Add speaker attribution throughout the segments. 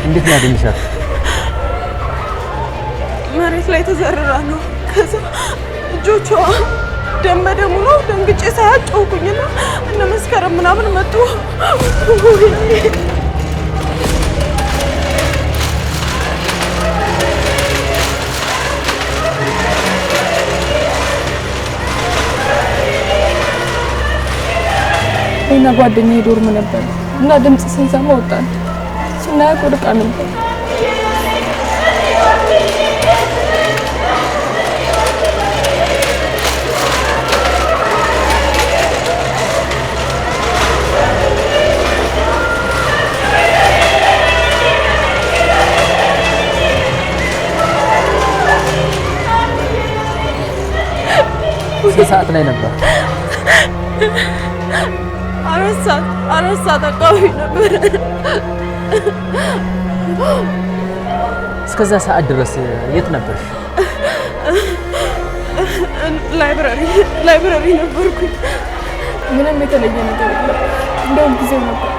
Speaker 1: እንዴት ነው ያገኘሻት?
Speaker 2: መሬት ላይ ተዘርራ ነው። ከዛ እጆቿ ደም በደም ነው። ደንግጬ ሳያጨውኩኝና እነ መስከረም ምናምን መጡ።
Speaker 3: እና ጓደኛዬ ዶርም ነበር እና ድምጽ ስንሰማ ወጣን። ስናያት ወድቃ ነበር።
Speaker 1: ስንት ሰዓት ላይ ነበር?
Speaker 2: አራት ሰዓት አካባቢ ነበር።
Speaker 1: እስከዛ ሰዓት ድረስ የት ነበርሽ?
Speaker 2: ላይብረሪ ነበርኩኝ።
Speaker 3: ምንም የተለየ ነገር የለም። እንደውም ጊዜው ነበር።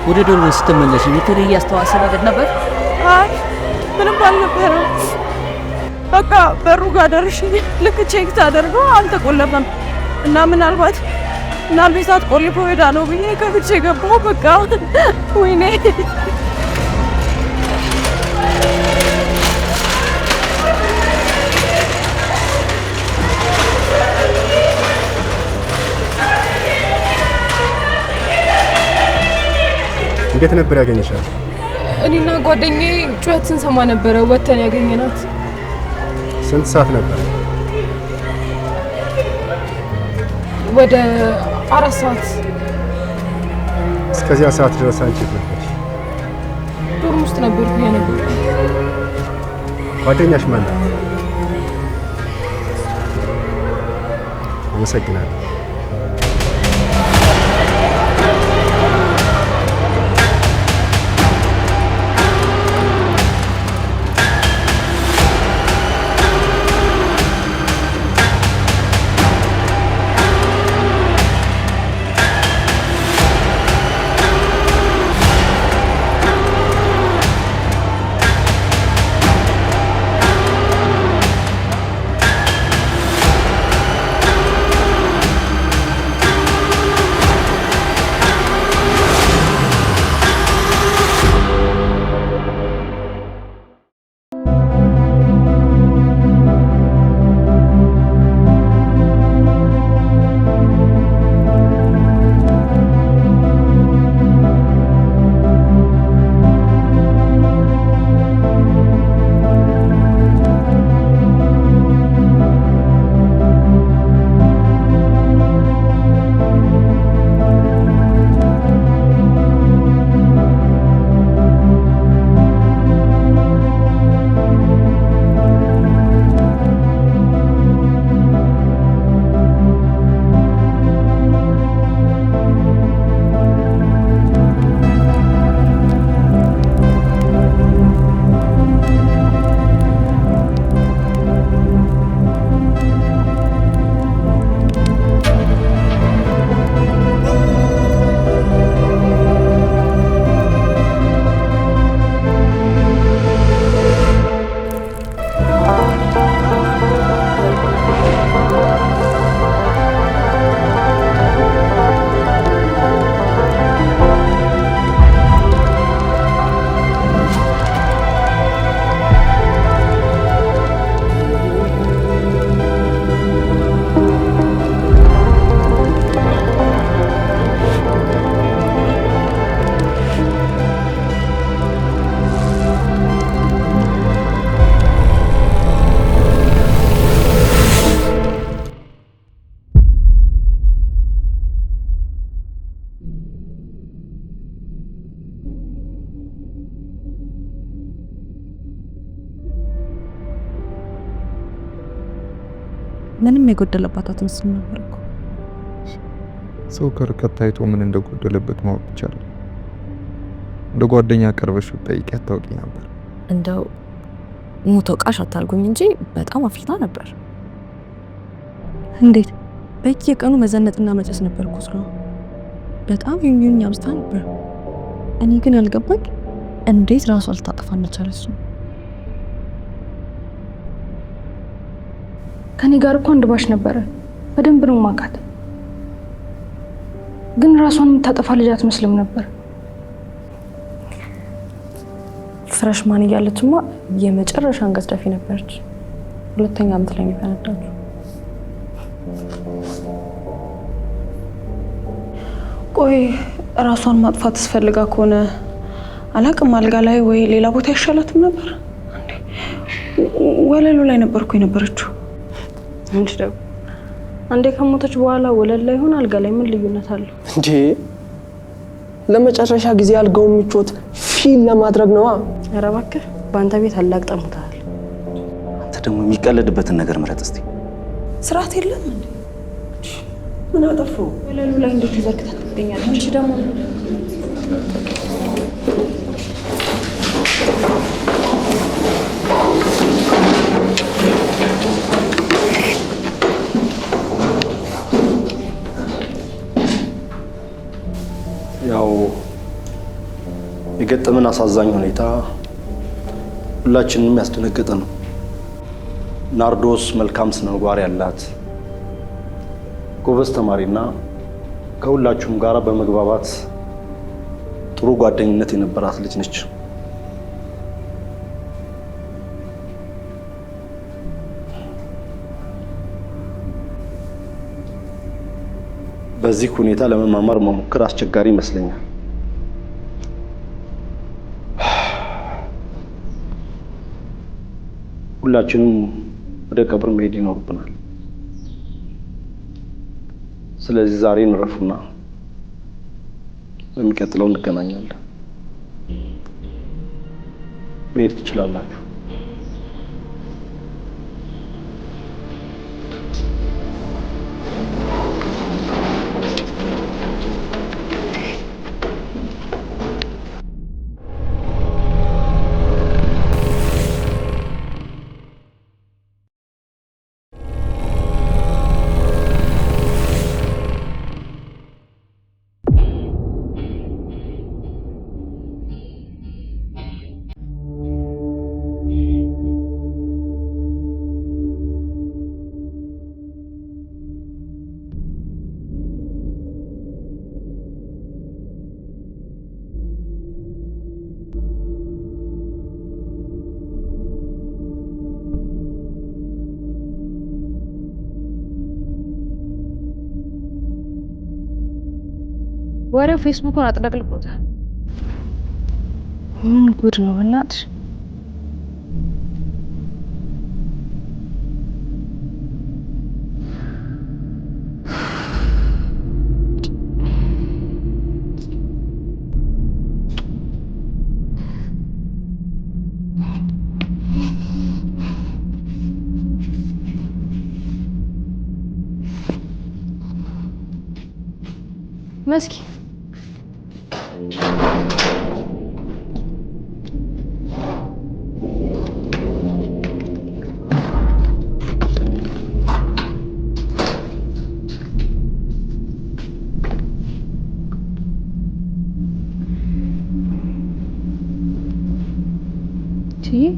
Speaker 1: ወደ ዶርም ስትመለሽ የተለየ አስተዋጽኦ ነገር ነበር?
Speaker 2: አይ ምንም አልነበረም። በቃ በሩ ጋር ደርሼ ልክ ቼክ ታደርገው አልተቆለፈም እና ምናልባት ቆልፎ ሄዳ ነው ብዬ ከፍቼ ገባሁ። በቃ ወይኔ
Speaker 4: እንዴት ነበር ያገኘሻት?
Speaker 3: እኔና ጓደኛዬ ጩኸት ስንሰማ ነበረ ወተን ያገኘናት።
Speaker 4: ስንት ሰዓት ነበር?
Speaker 3: ወደ 4 ሰዓት።
Speaker 4: እስከዚያ ሰዓት ድረስ አንቺ የት ነበርሽ?
Speaker 3: ዶርም ውስጥ ነበርኩ። ነበር።
Speaker 4: ጓደኛሽ ማን ነው? አመሰግናለሁ።
Speaker 5: ምንም የጎደለባት አትመስል ነበር እኮ።
Speaker 6: ሰው ከርቀት ታይቶ ምን እንደጎደለበት ማወቅ ይቻላል። እንደ ጓደኛ ቀርበሽ ብትጠይቂ አታውቂ ነበር።
Speaker 5: እንደው ሞቶ ቃሽ አታርጉኝ እንጂ በጣም አፍልታ ነበር። እንዴት በየቀኑ መዘነጥና መጨስ ነበር እኮ ስራው። በጣም ይሁን አብዝታ ነበር። እኔ ግን ያልገባኝ እንዴት ራሷ ልታጠፋ እንደቻለች ነው።
Speaker 3: ከኔ ጋር እኮ አንድ ባሽ ነበረ። በደንብ ነው ማውቃት። ግን ራሷን የምታጠፋ ልጅ አትመስልም ነበር።
Speaker 5: ፍሬሽማን እያለችማ የመጨረሻ አንገት ደፊ ነበረች። 2ኛ ዓመት ላይ ነው ያፈነዳችው።
Speaker 2: ቆይ ራሷን ማጥፋት ስፈልጋ ከሆነ አላቅም፣ አልጋ ላይ ወይ ሌላ ቦታ ይሻላትም ነበር። ወለሉ ላይ ነበርኩ የነበረችው።
Speaker 3: እንዴ ደግሞ አንዴ ከሞተች በኋላ ወለል ላይ ሆነ አልጋ ላይ ምን ልዩነት አለው
Speaker 7: እንዴ? ለመጨረሻ ጊዜ አልጋው ምቾት ፊል ለማድረግ ነዋ።
Speaker 3: ኧረ እባክህ በአንተ ቤት አላቅጠሙታል።
Speaker 8: አንተ ደግሞ የሚቀለድበትን ነገር ምረጥ እስቲ።
Speaker 2: ስርዓት የለም እንዴ? ምን አጠፋው? ወለሉ ላይ እንዴት ይዘርክታ ትገኛለች?
Speaker 3: አንቺ ደግሞ
Speaker 9: ያው የገጠመን አሳዛኝ ሁኔታ ሁላችንንም ያስደነገጠ ነው። ናርዶስ መልካም ስነ ምግባር ያላት ጎበዝ ተማሪና ከሁላችሁም ጋር በመግባባት ጥሩ ጓደኝነት የነበራት ልጅ ነች። በዚህ ሁኔታ ለመማማር መሞከር አስቸጋሪ ይመስለኛል። ሁላችንም ወደ ቀብር መሄድ ይኖርብናል። ስለዚህ ዛሬ እንረፉና በሚቀጥለው እንገናኛለን። መሄድ ትችላላችሁ።
Speaker 3: ወሬው ፌስቡክን አጥለቅልቆታል። ምን ጉድ ነው በእናትሽ! መስኪ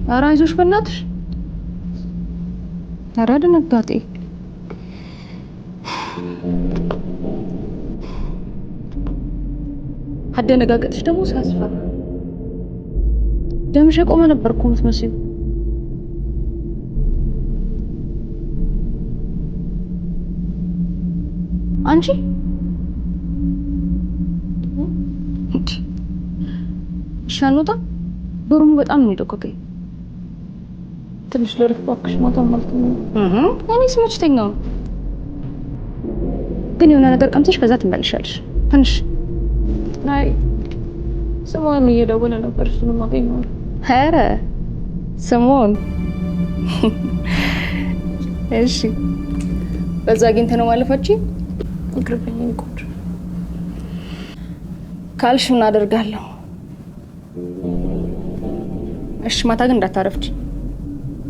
Speaker 3: ኧረ አይዞሽ በእናትሽ። ኧረ ድንጋጤ አደነጋገጥሽ ደግሞ ሳስፈራ ደምሽ የቆመ ነበር እኮ የምትመስይው። አንቺ እሺ አንወጣም? በሩሙ በጣም ነው የደቆቀኝ። ትንሽ ልረፍ እባክሽ። ማታ ማለት ነው እኔ ስመችተኛው ግን የሆነ ነገር ቀምተሽ ከዛ ትመለሻለሽ። ትንሽ ናይ ስሞን እየደወለ ነበር፣ እሱንም አገኘዋለሁ። ኧረ ስሞን እሺ፣ በዛ አግኝተህ ነው ማለፋችን? ይቅርብኝ ቆንጆ ካልሽ ምን አደርጋለሁ። እሺ ማታ ግን እንዳታረፍጂ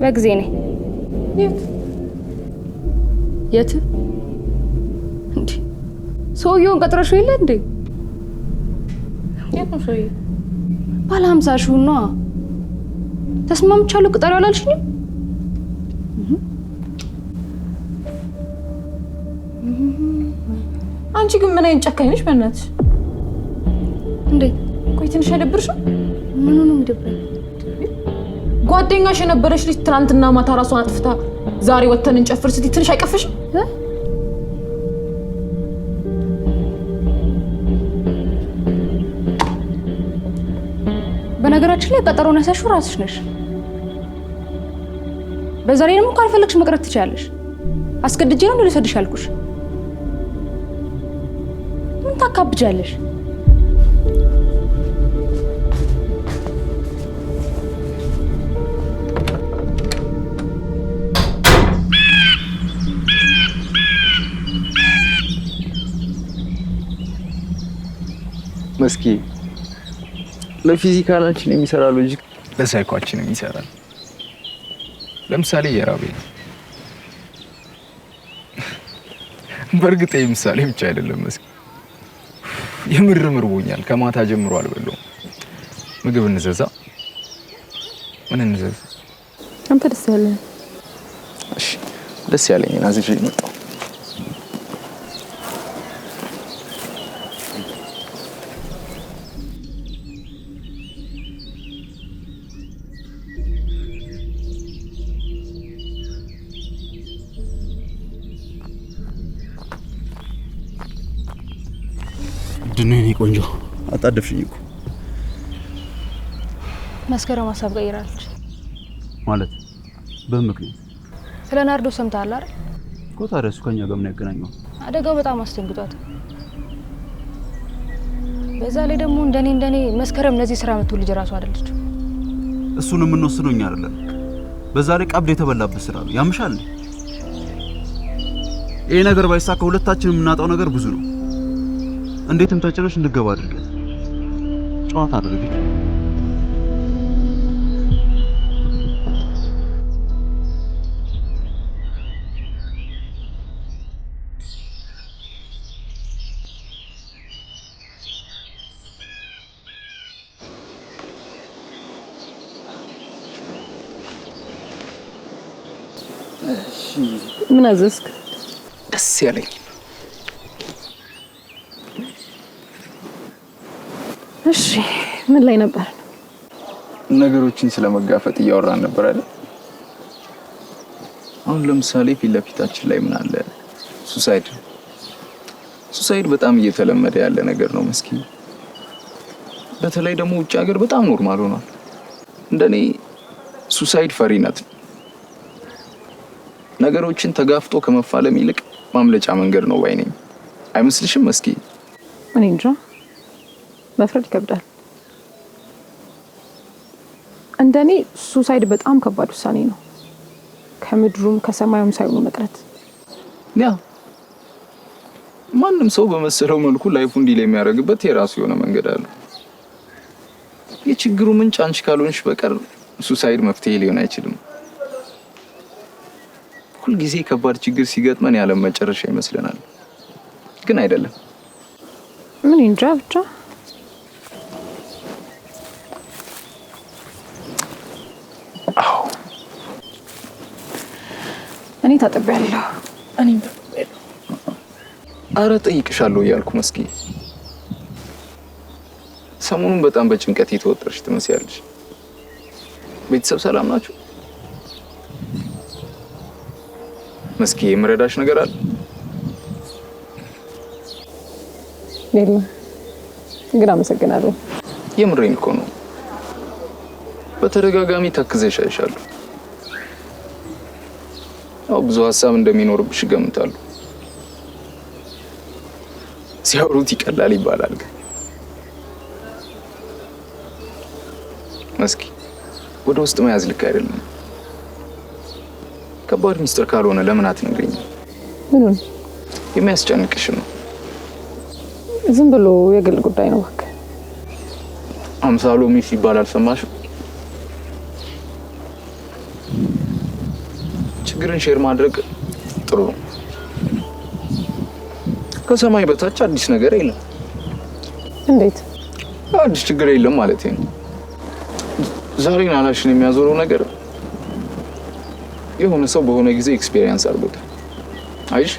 Speaker 3: በጊዜ ነኝ። የት እንዴ? ሰውየውን ቀጥረሽው የለ እንዴ? የት ነው ሰውየው? ባለ 50 ሺህ ነው ተስማምቻለሁ። ቅጠር ያላልሽኝ
Speaker 2: አንቺ ግን ምን አይነት ጨካኝ ነሽ በእናትሽ?
Speaker 3: እንዴ
Speaker 2: ቆይ ትንሽ አይደብርሽም?
Speaker 3: ምኑ ነው የሚደብረኝ?
Speaker 2: ጓደኛሽ የነበረሽ ልጅ ትናንትና ማታ ራሷን አጥፍታ ዛሬ ወተን እንጨፍር ስትይ ትንሽ አይቀፍሽም?
Speaker 3: በነገራችን ላይ ቀጠሮን ያሳሽው ራስሽ ነሽ። በዛ ላይ ደግሞ ካልፈለግሽ መቅረት ትችያለሽ። አስገድጄ ነው ልሰድሽ ያልኩሽ። ምን ታካብጃለሽ?
Speaker 6: መስኪ ለፊዚካላችን የሚሰራ ሎጂክ ለሳይኮአችን የሚሰራል። ለምሳሌ የራቤ በእርግጥ ምሳሌ ብቻ አይደለም መስኪ፣ የምር ምርቦኛል። ከማታ ጀምሮ አልበላሁም። ምግብ እንዘዛ። ምን እንዘዛ?
Speaker 5: አንተ ደስ ያለህ?
Speaker 6: እሺ ደስ ያለኝ አዝዤ መጣሁ።
Speaker 8: ድነኔ ቆንጆ አጣደፍሽኝ እኮ።
Speaker 3: መስከረም ሀሳብ ቀይራለች
Speaker 8: ማለት በምክንያት
Speaker 3: ስለ ናርዶ ሰምተሃል አይደል?
Speaker 8: እኮ ታዲያ እሱ ከኛ ጋር ምን ያገናኘው?
Speaker 3: አደጋው በጣም አስደንግጧት። በዛ ላይ ደግሞ እንደኔ መስከረም ለዚህ ስራ መጥቶ ልጅ ራሱ አይደለች።
Speaker 8: እሱን የምንወስነው እኛ አይደለም። በዛ ላይ ቀብድ የተበላበት ስራ ነው። ያምሻል። ይሄ ነገር ባይሳካ ሁለታችንም የምናጣው ነገር ብዙ ነው። እንዴትም ተጨረሽ እንድገባ አድርገን ጨዋታ አድርገን
Speaker 5: ምን አዘዝክ?
Speaker 6: ደስ ያለኝ
Speaker 5: እሺ ምን ላይ ነበር?
Speaker 6: ነገሮችን ስለመጋፈጥ እያወራን ነበር አይደል? አሁን ለምሳሌ ፊት ለፊታችን ላይ ምን አለ? ሱሳይድ በጣም እየተለመደ ያለ ነገር ነው መስኪ። በተለይ ደግሞ ውጭ ሀገር በጣም ኖርማል ሆኗል። እንደኔ ሱሳይድ ፈሪነት ነው። ነገሮችን ተጋፍጦ ከመፋለም ይልቅ ማምለጫ መንገድ ነው ባይ ነኝ። አይመስልሽም መስኪ?
Speaker 5: እኔ እንጃ፣ መፍረድ ይከብዳል። እንደኔ ሱሳይድ በጣም ከባድ ውሳኔ ነው። ከምድሩም ከሰማዩም ሳይሆን መቅረት።
Speaker 6: ያ ማንም ሰው በመሰለው መልኩ ላይፉን ዲል የሚያደርግበት የራሱ የሆነ መንገድ አለ። የችግሩ ምንጭ አንቺ ካልሆንሽ በቀር ሱሳይድ መፍትሄ ሊሆን አይችልም። ሁልጊዜ ከባድ ችግር ሲገጥመን ያለም መጨረሻ ይመስለናል፣ ግን አይደለም።
Speaker 5: ምን እንጃ ብቻ እኔ ታጠቢያለሁ።
Speaker 6: እኔም ታጠቢያለሁ። አረ ጠይቅሻለሁ እያልኩ መስኪ፣ ሰሞኑን በጣም በጭንቀት የተወጠርሽ ትመስያለሽ። ቤተሰብ ሰላም ናችሁ? መስኪ የምረዳሽ ነገር አለ?
Speaker 5: የለም፣ ግን አመሰግናለሁ።
Speaker 6: የምሬን እኮ ነው። በተደጋጋሚ ተክዘሽ አይሻለሁ። ያው ብዙ ሀሳብ እንደሚኖርብሽ እገምታለሁ። ሲያወሩት ይቀላል ይባላል፣ ግን መስኪ ወደ ውስጥ መያዝ ልክ አይደለም። ከባድ ሚስጥር ካልሆነ ለምን አትነግሪኝም?
Speaker 5: ምኑን?
Speaker 6: የሚያስጨንቅሽ ነው።
Speaker 5: ዝም ብሎ የግል ጉዳይ ነው እባክህ።
Speaker 6: አምሳሎ ሚስ ይባላል፣ አልሰማሽም? ችግርን ሼር ማድረግ ጥሩ ነው። ከሰማይ በታች አዲስ ነገር የለም።
Speaker 5: እንዴት?
Speaker 6: አዲስ ችግር የለም ማለት ነው። ዛሬን አላሽን የሚያዞረው ነገር የሆነ ሰው በሆነ ጊዜ ኤክስፒሪየንስ አድርጎታል። አይሽ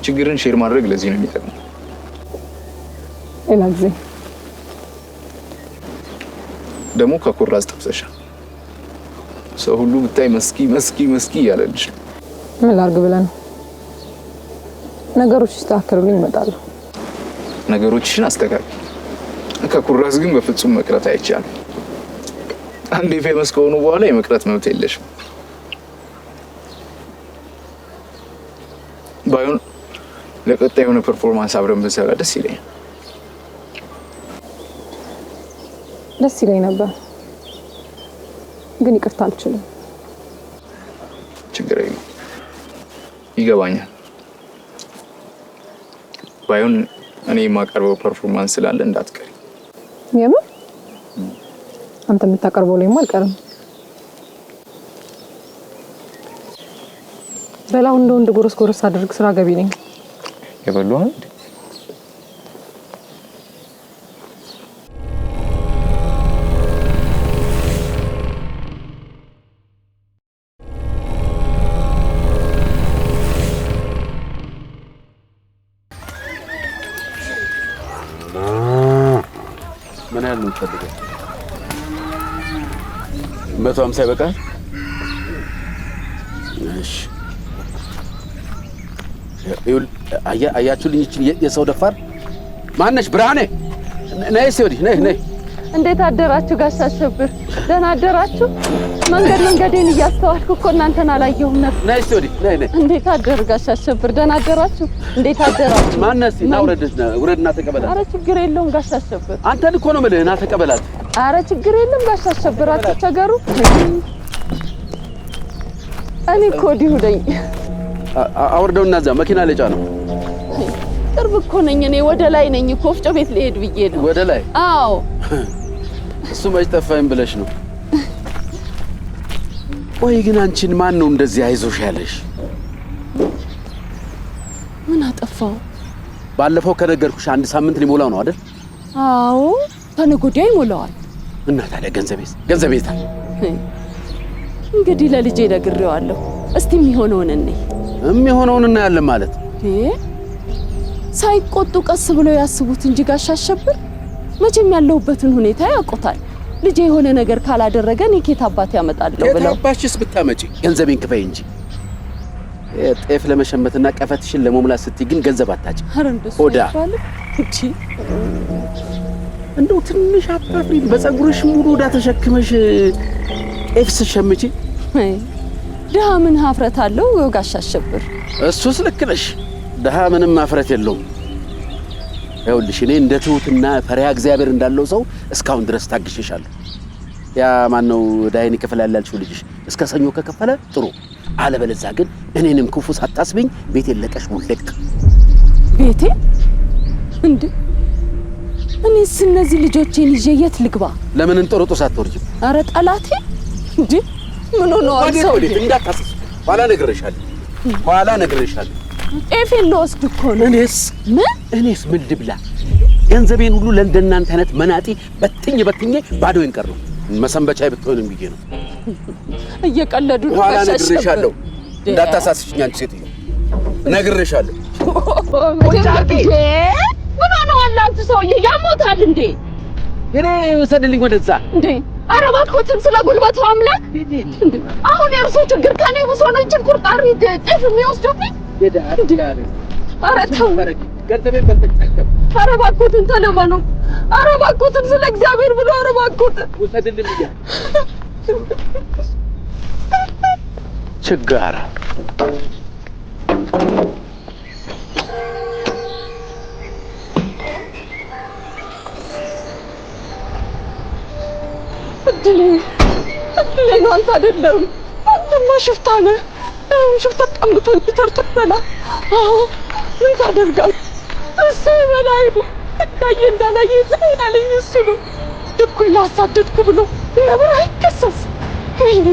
Speaker 6: ችግርን ሼር ማድረግ ለዚህ ነው የሚጠቅመው።
Speaker 5: ሌላ ጊዜ
Speaker 6: ደግሞ ከኩራዝ ጠብሰሻል። ሰው ሁሉ ብታይ መስኪ መስኪ መስኪ እያለልሽ።
Speaker 5: ምን ላድርግ ብለህ ነው? ነገሮች ይስተካከሉልኝ እመጣለሁ።
Speaker 6: ነገሮችሽን አስተካክል። ከኩራዝ ግን በፍጹም መቅረት አይቻልም። አንዴ ፌመስ ከሆኑ በኋላ የመቅረት መብት የለሽም። ባይሆን ለቀጣይ የሆነ ፐርፎርማንስ አብረን ብንሰራ ደስ ይለኛል።
Speaker 5: ደስ ይለኝ ነበር ግን ይቅርታ አልችልም።
Speaker 6: ችግር የለም ይገባኛል። ባይሆን እኔ የማቀርበው ፐርፎርማንስ ስላለ እንዳትቀሪ።
Speaker 5: የምን አንተ የምታቀርበው ላይማ አልቀርም። በላው እንደ ወንድ ጎረስ ጎረስ አድርግ። ስራ ገቢ ነኝ።
Speaker 6: የበሉ አንድ
Speaker 10: ምን ያህል ነው የምትፈልገው? 150 ይበቃል? እሺ አያችሁልኝ እቺ የሰው ደፋር ማነሽ? ብርሃኔ ነይ ሲወዲ ነይ።
Speaker 3: እንዴት አደራችሁ ጋሽ አሸብር? ደህና አደራችሁ? መንገዴን እያስተዋልኩ እኮ እናንተን አላየሁም ነበር።
Speaker 10: ነይ ሲወዲ ነይ።
Speaker 3: እንዴት አደር ጋሽ አሸብር? ደህና አደራችሁ? እንዴት አደራችሁ?
Speaker 10: ማነስ? ውረድና ተቀበላት።
Speaker 3: አረ ችግር የለውም ጋሽ አሸብር።
Speaker 10: አንተን እኮ ነው የምልህ፣ ና ተቀበላት።
Speaker 3: አረ ችግር የለም ጋሽ አሸብር፣ አትቸገሩ። እኔ እኮ ዲሁ ነኝ።
Speaker 10: አውርደውና እዛ መኪና ላይ ጫነው።
Speaker 3: ቅርብ እኮ ነኝ እኔ፣ ወደ ላይ ነኝ እኮ ወፍጮ ቤት ልሄድ ብዬ ነው።
Speaker 10: ወደ ላይ?
Speaker 3: አዎ።
Speaker 10: እሱ መች ጠፋኝ ብለሽ ነው? ቆይ ግን አንቺን ማን ነው እንደዚህ አይዞሽ ያለሽ?
Speaker 3: ምን አጠፋው?
Speaker 10: ባለፈው ከነገርኩሽ 1 ሳምንት ሊሞላው ነው አይደል?
Speaker 3: አዎ ከነገ ወዲያ ይሞላዋል።
Speaker 10: እና ታዲያ ገንዘቤታ
Speaker 3: እንግዲህ ለልጄ ነግሬዋለሁ። እስቲ የሚሆነውን
Speaker 10: እናያለን ማለት
Speaker 3: ሳይቆጡ ቀስ ብለው ያስቡት እንጂ ጋሽ አሸብር መቼም ያለሁበትን ሁኔታ ያውቁታል። ልጄ የሆነ ነገር ካላደረገ እኔ ከየት አባት ያመጣለሁ ብለው
Speaker 10: የታባሽስ ብታመጪ ገንዘቤን ክፈይ እንጂ ጤፍ ለመሸመትና ቀፈትሽን ለመሙላት ስትይ ግን ገንዘብ አታጭ። ሆዳ እንደው ትንሽ አታፍሪ? በፀጉርሽ ሙሉ ሆዳ ተሸክመሽ ጤፍ ስትሸምጪ
Speaker 3: ድሃ ምን ሀፍረት አለው ጋሽ አሸብር?
Speaker 10: እሱስ ልክ ነሽ። ድሃ ምንም ማፍረት የለውም። ይኸውልሽ እኔ እንደ ትሁትና ፈሪሃ እግዚአብሔር እንዳለው ሰው እስካሁን ድረስ ታግሼሻለሁ። ያ ማን ነው ዳይን ይከፍላል ያልሽው ልጅሽ እስከ ሰኞ ከከፈለ ጥሩ፣ አለበለዚያ ግን እኔንም ክፉ ሳታስበኝ ቤቴን ለቀሽ ውልቅ።
Speaker 3: ቤቴ እንዴ? እኔስ እነዚህ ልጆቼን ይዤ የት ልግባ?
Speaker 10: ለምን እንጦሮጦስ አትወርጂም?
Speaker 3: ኧረ ጠላቴ እንዴ ምን ነው አልሰው
Speaker 10: እንዳታስስ። ኋላ ነግሬሻለሁ።
Speaker 3: ጤፌን ልወስድ እኮ ነው።
Speaker 10: እኔስ ምን ልብላ? ገንዘቤን ሁሉ ለእንደናንተ አይነት መናጢ በትኜ ባዶዬን ቀር ነው። መሰንበቻዬ ብትሆንም ብዬ ነው።
Speaker 3: እየቀለዱ ነው።
Speaker 10: ኋላ ነግሬሻለሁ። እንዳታሳስሽኝ አንቺ ሴትዮ፣ ነግሬሻለሁ።
Speaker 3: ምን ሆነዋል አንተ ሰውዬ? ያሞታል እንዴ?
Speaker 10: እኔ ወሰድልኝ ወደዛ እንዴ?
Speaker 3: ኧረ እባክዎትን ስለ ጉልበቱ አምላክ። አሁን የእርሶ ችግር ከኔ ብሶ ነው። እጅን ቁርጣሪ ጤፍ የሚወስዱብኝ? ኧረ ተው፣
Speaker 10: ገንዘቤን በልተጫከም።
Speaker 3: ኧረ እባክዎትን ተለመኑ። ኧረ እባክዎትን ስለ እግዚአብሔር ብሎ ኧረ እባክዎትን
Speaker 10: ውሰድልኝ ብያ ችጋራ
Speaker 3: እድሌ ነው። አንተ አይደለም፣ አንተማ ሽፍታ ነህ። ሽፍታ ጠምቶ ይተርተበላ። አዎ ምን ታደርጋለህ? እሱ በላይ ነው። እንዳላየ ያለኝ እሱ ነው። እኮ ላሳደድኩ ብሎ ነበር አይከሰስ። ምን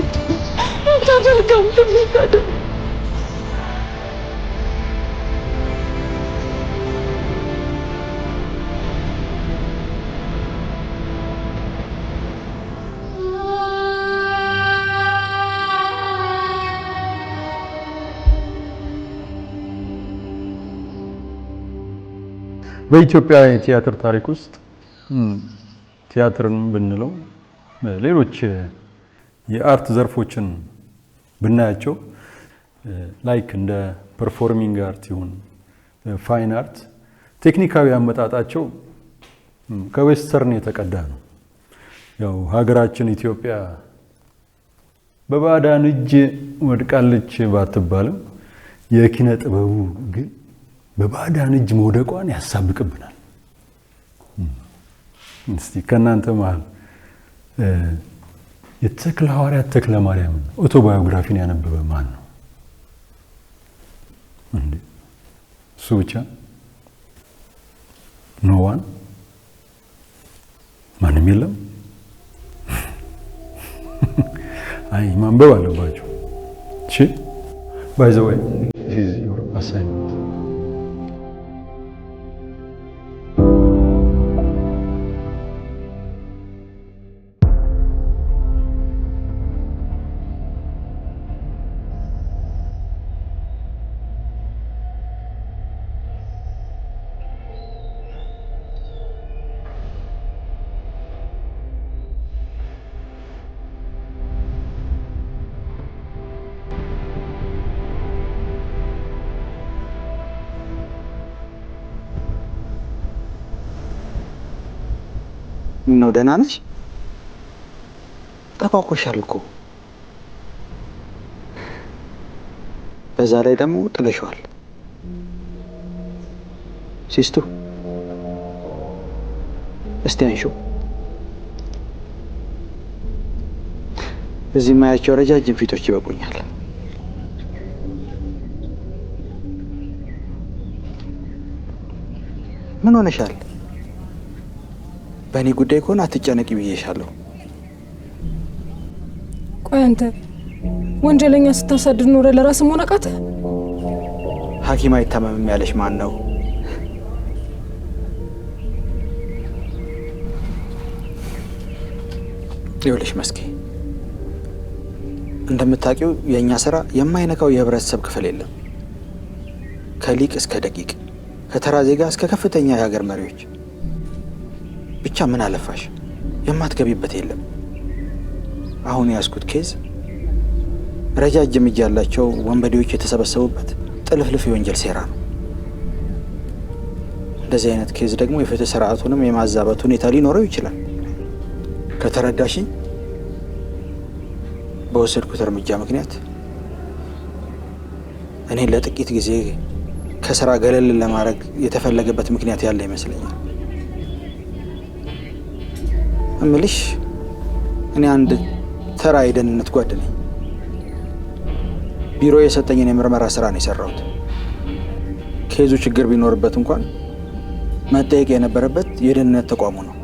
Speaker 3: ታደርጋለህ?
Speaker 11: በኢትዮጵያ የቲያትር ታሪክ ውስጥ ቲያትርን ብንለው ሌሎች የአርት ዘርፎችን ብናያቸው ላይክ እንደ ፐርፎርሚንግ አርት ይሁን ፋይን አርት ቴክኒካዊ አመጣጣቸው ከዌስተርን የተቀዳ ነው። ያው ሀገራችን ኢትዮጵያ በባዕዳን እጅ ወድቃለች ባትባልም የኪነ ጥበቡ ግን በባዕዳን እጅ መውደቋን ያሳብቅብናል። እስቲ ከናንተ መሃል የተክለ ሐዋርያት ተክለ ማርያም ኦቶባዮግራፊን ያነበበ ማን ነው? እንዴ እሱ ብቻ ኖዋን ማንም የለም? አይ ማንበብ አለባችሁ። እሺ ባይ ዘ ወይ this is your assignment.
Speaker 12: ነው ደህና ነሽ? ጠፋቆሻል እኮ በዛ ላይ ደግሞ ጥለሽዋል። ሲስቱ እስቲ አንሺው። እዚህ ማያቸው ረጃጅም ፊቶች ይበቁኛል። ምን ሆነሻል? በእኔ ጉዳይ ከሆነ አትጨነቂ ብዬሻለሁ።
Speaker 2: ቆይ አንተ ወንጀለኛ ስታሳድድ ኖረ ለራስ መሆን አቃተህ?
Speaker 12: ሐኪም አይታመምም ያለሽ ማን ነው? ይኸውልሽ መስኪ፣ እንደምታውቂው የእኛ ስራ የማይነካው የህብረተሰብ ክፍል የለም። ከሊቅ እስከ ደቂቅ፣ ከተራ ዜጋ እስከ ከፍተኛ የሀገር መሪዎች። ብቻ ምን አለፋሽ የማትገቢበት የለም። አሁን ያስኩት ኬዝ ረጃጅም እጅ ያላቸው ወንበዴዎች የተሰበሰቡበት ጥልፍልፍ የወንጀል ሴራ ነው። እንደዚህ አይነት ኬዝ ደግሞ የፍትህ ስርዓቱንም የማዛባት ሁኔታ ሊኖረው ይችላል። ከተረዳሽኝ በወሰድኩት እርምጃ ምክንያት እኔን ለጥቂት ጊዜ ከስራ ገለል ለማድረግ የተፈለገበት ምክንያት ያለ ይመስለኛል። እምልሽ እኔ አንድ ተራ የደህንነት ጓድ ነኝ። ቢሮ የሰጠኝን የምርመራ ስራ ነው የሰራሁት። ኬዙ ችግር ቢኖርበት እንኳን መጠየቅ የነበረበት የደህንነት ተቋሙ ነው።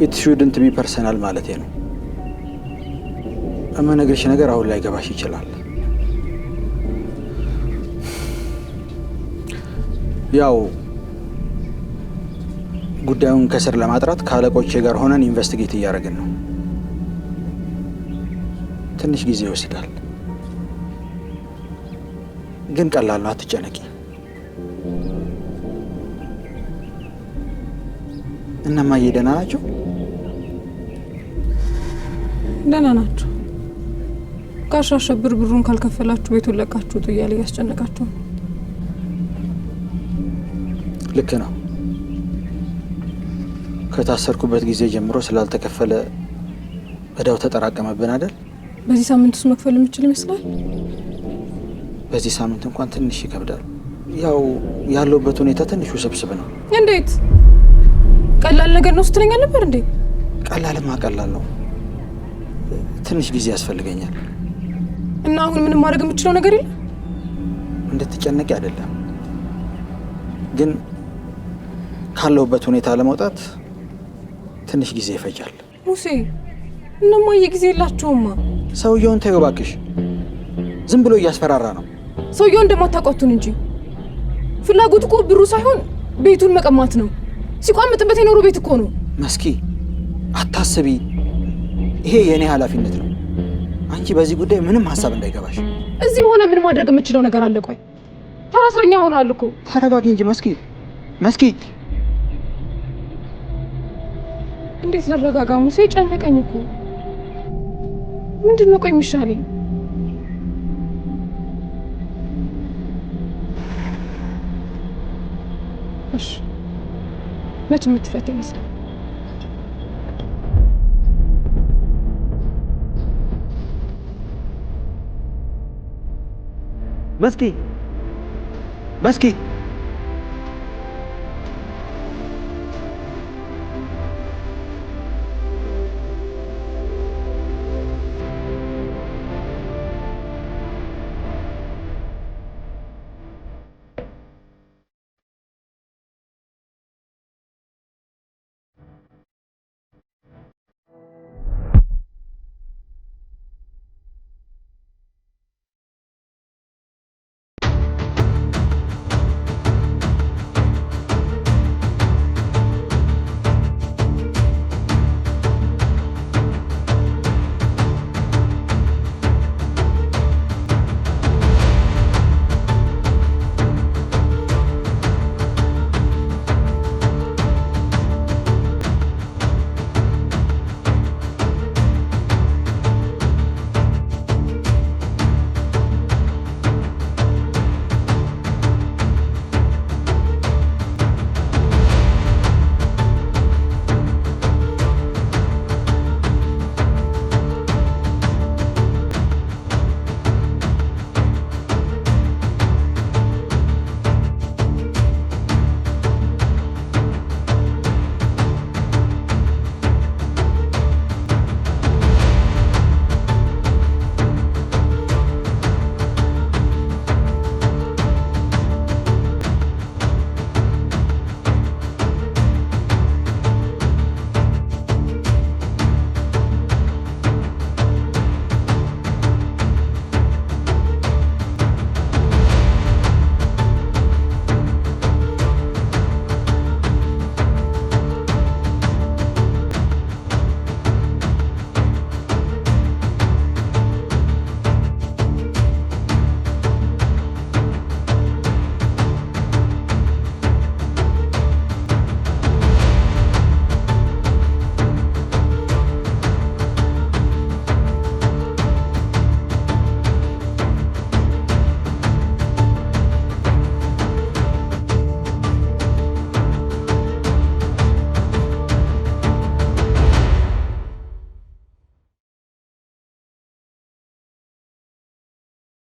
Speaker 12: it shouldn't be personal ማለቴ ነው። እመነግርሽ ነገር አሁን ላይ ገባሽ ይችላል። ያው ጉዳዩን ከስር ለማጥራት ከአለቆቼ ጋር ሆነን ኢንቨስቲጌት እያደረግን ነው። ትንሽ ጊዜ ይወስዳል፣ ግን ቀላል ነው። አትጨነቂ። እነማዬ ደህና ናቸው?
Speaker 2: ደህና ናቸው። ጋሽ አሸብር ብሩን ካልከፈላችሁ ቤቱን ለቃችሁት እያለ ያስጨነቃቸው።
Speaker 12: ልክ ነው። ከታሰርኩበት ጊዜ ጀምሮ ስላልተከፈለ እዳው ተጠራቀመብን አይደል?
Speaker 2: በዚህ ሳምንት ውስጥ መክፈል የምችል ይመስላል።
Speaker 12: በዚህ ሳምንት እንኳን ትንሽ ይከብዳል። ያው ያለውበት ሁኔታ ትንሽ ውስብስብ ነው።
Speaker 2: እንዴት? ቀላል ነገር ነው ስትለኝ ነበር እንዴ?
Speaker 12: ቀላልማ ቀላል ነው። ትንሽ ጊዜ ያስፈልገኛል።
Speaker 2: እና አሁን ምንም ማድረግ የምችለው ነገር የለም?
Speaker 12: እንድትጨነቂ አይደለም፣ ግን ካለውበት ሁኔታ ለመውጣት ትንሽ ጊዜ ይፈጃል።
Speaker 2: ሙሴ እነማዬ ጊዜ የላቸውማ።
Speaker 12: ሰውየውን ተይው እባክሽ፣ ዝም ብሎ እያስፈራራ ነው።
Speaker 2: ሰውየው እንደማታውቁትን እንጂ ፍላጎት እኮ ብሩ ሳይሆን ቤቱን መቀማት ነው። ሲቋምጥበት የኖረው ቤት እኮ ነው።
Speaker 12: መስኪ አታስቢ፣ ይሄ የኔ ኃላፊነት ነው። አንቺ በዚህ ጉዳይ ምንም ሀሳብ እንዳይገባሽ።
Speaker 2: እዚህ ሆነ ምን ማድረግ የምችለው ነገር አለ? ቆይ ተራስረኛ ሆናል እኮ።
Speaker 12: ተረጋጊ እንጂ መስኪ። መስኪ
Speaker 3: እንዴት ልረጋጋ? ሙሴ ጨነቀኝ እኮ። ምንድን ነው ቆይ የሚሻለኝ? እሺ መች የምትፈታ ይመስላል?
Speaker 12: መስኪ